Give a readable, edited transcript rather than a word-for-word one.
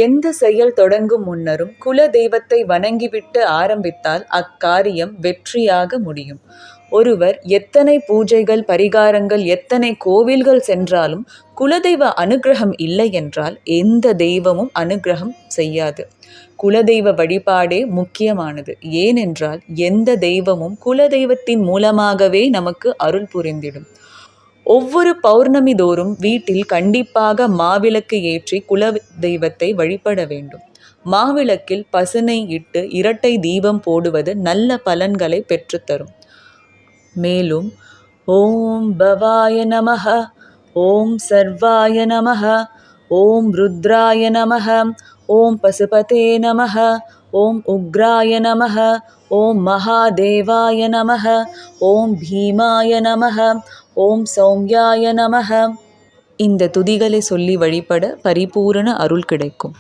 எந்த செயல் தொடங்கும் முன்னரும் குல தெய்வத்தை வணங்கிவிட்டு ஆரம்பித்தால் அக்காரியம் வெற்றியாக முடியும். ஒருவர் எத்தனை பூஜைகள் பரிகாரங்கள் எத்தனை கோவில்கள் சென்றாலும் குலதெய்வ அனுக்கிரகம் இல்லை என்றால் எந்த தெய்வமும் அனுக்கிரகம் செய்யாது. குலதெய்வ வழிபாடே முக்கியமானது. ஏனென்றால் எந்த தெய்வமும் குலதெய்வத்தின் மூலமாகவே நமக்கு அருள் புரிந்திடும். ஒவ்வொரு பௌர்ணமி தோறும் வீட்டில் கண்டிப்பாக மாவிளக்கு ஏற்றி குல தெய்வத்தை வழிபட வேண்டும். மாவிளக்கில் பசுனை இட்டு இரட்டை தீபம் போடுவது நல்ல பலன்களை பெற்றுத்தரும். மேலும் ஓம் பவாய நமஹ, ஓம் சர்வாய நமஹ, ஓம் ருத்ராய நமஹ, ஓம் பசுபதே நமஹ, ஓம் உக்ராய நமஹ, ஓம் மகாதேவாய நமஹ, ஓம் பீமாய நமஹ, ஓம் சௌம்யாய நமஹ இந்த துதிகளை சொல்லி வழிபட பரிபூரண அருள் கிடைக்கும்.